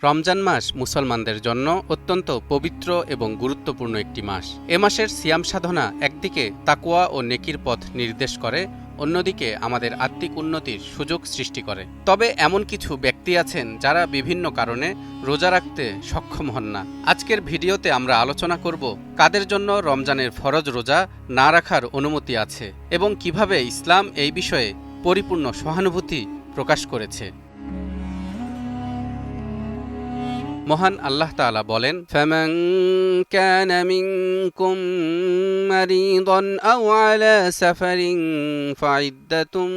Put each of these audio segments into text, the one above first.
রমজান মাস মুসলমানদের জন্য অত্যন্ত পবিত্র এবং গুরুত্বপূর্ণ একটি মাস। এ মাসের সিয়াম সাধনা একদিকে তাকওয়া ও নেকির পথ নির্দেশ করে, অন্যদিকে আমাদের আত্মিক উন্নতির সুযোগ সৃষ্টি করে। তবে এমন কিছু ব্যক্তি আছেন যারা বিভিন্ন কারণে রোজা রাখতে সক্ষম হন না। আজকের ভিডিওতে আমরা আলোচনা করব কাদের জন্য রমজানের ফরজ রোজা না রাখার অনুমতি আছে এবং কিভাবে ইসলাম এই বিষয়ে পরিপূর্ণ সহানুভূতি প্রকাশ করেছে। মহান আল্লাহ তাআলা বলেন, ফামান কানা মিনকুম মারিদান আও আলা সাফারিন ফাইদ্দাতুম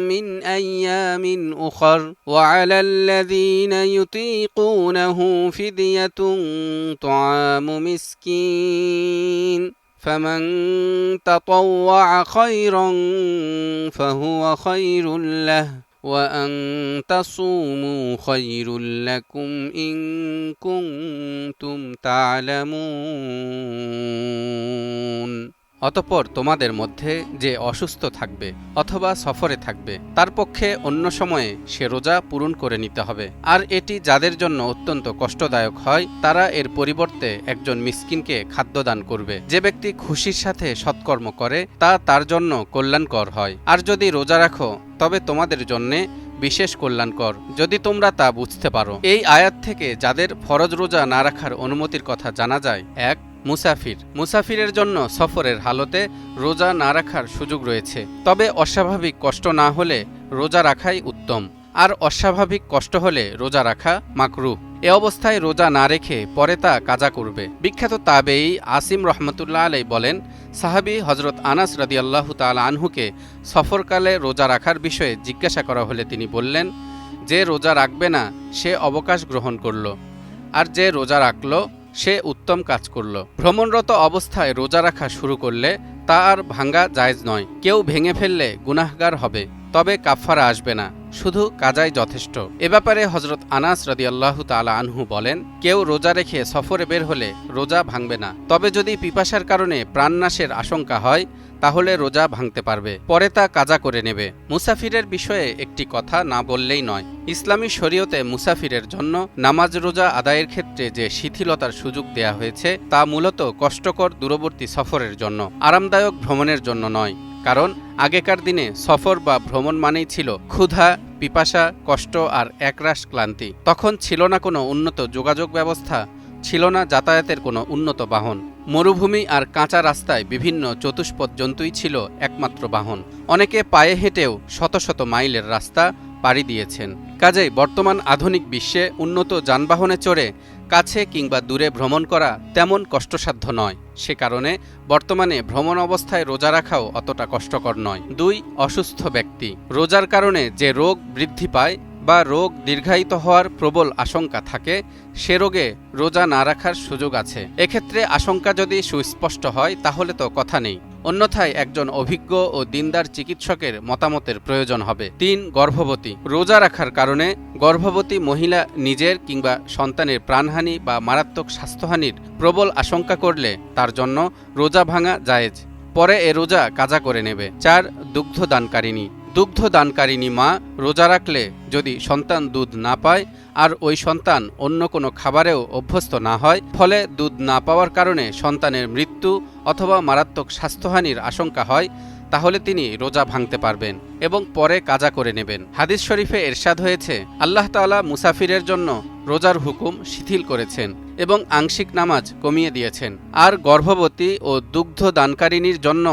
মিন আইয়ামিন উখর ওয়া আলাল্লাযীনা ইউতীকুনাহু ফিদিয়াতুন তুআমু মিসকিন ফামান তাতাওয়া খায়রান ফাহুয়া খায়রুল লাহু وأن تصوموا خير لكم إن كنتم تعلمون। অতঃপর তোমাদের মধ্যে যে অসুস্থ থাকবে অথবা সফরে থাকবে তার পক্ষে অন্য সময়ে সে রোজা পূরণ করে নিতে হবে। আর এটি যাদের জন্য অত্যন্ত কষ্টদায়ক হয় তারা এর পরিবর্তে একজন মিসকিনকে খাদ্যদান করবে। যে ব্যক্তি খুশির সাথে সৎকর্ম করে তা তার জন্য কল্যাণকর হয়। আর যদি রোজা রাখো তবে তোমাদের জন্যে বিশেষ কল্যাণকর, যদি তোমরা তা বুঝতে পারো। এই আয়াত থেকে যাদের ফরজ রোজা না রাখার অনুমতির কথা জানা যায়, এক, মুসাফিরের জন্য সফরের হালতে রোজা না রাখার সুযোগ রয়েছে, তবে অস্বাভাবিক কষ্ট না হলে রোজা রাখাই উত্তম। আর অস্বাভাবিক কষ্ট হলে রোজা রাখা মাকরুহ। এ অবস্থায় রোজা না রেখে পরে তা কাজা করবে। বিখ্যাত তাবেঈ আসিম রাহমাতুল্লাহ আলাইহি বলেন, সাহাবী হযরত আনাস রাদিয়াল্লাহু তাআলা আনহুকে সফরকালে রোজা রাখার বিষয়ে জিজ্ঞাসা করা হলে তিনি বললেন, যে রোজা রাখবে না সে অবকাশ গ্রহণ করল, আর যে রোজা রাখল সে উত্তম কাজ করল। ভ্রমণরত অবস্থায় রোজা রাখা শুরু করলে তা আর ভাঙ্গা জায়েজ নয়। কেউ ভেঙে ফেললে গুনাহগার হবে, তবে কাফফারা আসবে না, শুধু কাজাই যথেষ্ট। এ ব্যাপারে হযরত আনাস রাদিয়াল্লাহু তাআলা আনহু বলেন, কেউ রোজা রেখে সফরে বের হলে রোজা ভাঙবে না, তবে যদি পিপাসার কারণে প্রাণনাশের আশঙ্কা হয় তাহলে রোজা ভাঙতে পারবে, পরে তা কাজা করে নেবে। মুসাফিরের বিষয়ে একটি কথা না বললেই নয়। ইসলামী শরীয়তে মুসাফিরের জন্য নামাজ রোজা আদায়ের ক্ষেত্রে যে শিথিলতার সুযোগ দেয়া হয়েছে তা মূলত কষ্টকর দূরবর্তী সফরের জন্য, আরামদায়ক ভ্রমণের জন্য নয়। কারণ আগেকার দিনে সফর বা ভ্রমণ মানেই ছিল ক্ষুধা, পিপাসা, কষ্ট আর একরাশ ক্লান্তি। তখন ছিল না কোনো উন্নত যোগাযোগ ব্যবস্থা, ছিল না যাতায়াতের কোনো উন্নত বাহন। মরুভূমি আর কাঁচা রাস্তায় বিভিন্ন চতুষ্পদ জন্তুই ছিল একমাত্র বাহন। অনেকে পায়ে হেঁটেও শত শত মাইলের রাস্তা পাড়ি দিয়েছেন। কাজেই বর্তমান আধুনিক বিশ্বে উন্নত যানবাহনে চড়ে কাছে কিংবা দূরে ভ্রমণ করা তেমন কষ্টসাধ্য নয়। সে কারণে বর্তমানে ভ্রমণ অবস্থায় রোজা রাখাও অতটা কষ্টকর নয়। দুই, অসুস্থ ব্যক্তি। রোজার কারণে যে রোগ বৃদ্ধি পায় বা রোগ দীর্ঘায়িত হওয়ার প্রবল আশঙ্কা থাকে, সে রোগে রোজা না রাখার সুযোগ আছে। এক্ষেত্রে আশঙ্কা যদি সুস্পষ্ট হয় তাহলে তো কথা নেই, অন্যথায় একজন অভিজ্ঞ ও দিনদার চিকিৎসকের মতামতের প্রয়োজন হবে। তিন, গর্ভবতী। রোজা রাখার কারণে গর্ভবতী মহিলা নিজের কিংবা সন্তানের প্রাণহানি বা মারাত্মক স্বাস্থ্যহানির প্রবল আশঙ্কা করলে তার জন্য রোজা ভাঙা জায়েজ, পরে এ রোজা কাজা করে নেবে। চার, দুগ্ধদানকারিণী মা রোজা রাখলে যদি সন্তান দুধ না পায় আর ওই সন্তান অন্য কোনো খাবারেও অভ্যস্ত না হয়, ফলে দুধ না পাওয়ার কারণে সন্তানের মৃত্যু অথবা মারাত্মক স্বাস্থ্যহানির আশঙ্কা হয়, তাহলে তিনি রোজা ভাঙতে পারবেন এবং পরে কাজা করে নেবেন। হাদিস শরীফে ইরশাদ হয়েছে, আল্লাহ তাআলা মুসাফিরের জন্য রোজার হুকুম শিথিল করেছেন এবং আংশিক নামাজ কমিয়ে দিয়েছেন, আর গর্ভবতী ও দুগ্ধদানকারিণীর জন্য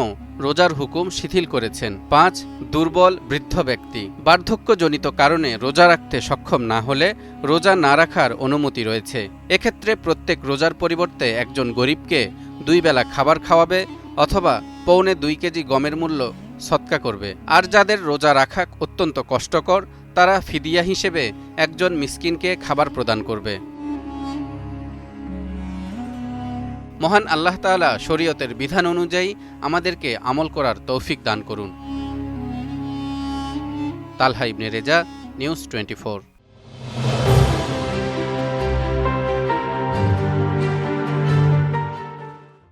রোজার হুকুম শিথিল করেছেন। পাঁচ, দুর্বল বৃদ্ধ ব্যক্তি। বার্ধক্যজনিত কারণে রোজা রাখতে সক্ষম না হলে রোজা না রাখার অনুমতি রয়েছে। এক্ষেত্রে প্রত্যেক রোজার পরিবর্তে একজন গরিবকে 2 বেলা খাবার খাওয়াবে অথবা 2.25 কেজি গমের মূল্য সদকা করবে। আর যাদের রোজা রাখা অত্যন্ত কষ্টকর তারা ফিদিয়া হিসেবে একজন মিসকিনকে খাবার প্রদান করবে। মহান আল্লাহ তাআলা শরীয়তের বিধান অনুযায়ী আমাদেরকে আমল করার তৌফিক দান করুন। তালহা ইবনে রেজা, নিউজ 24।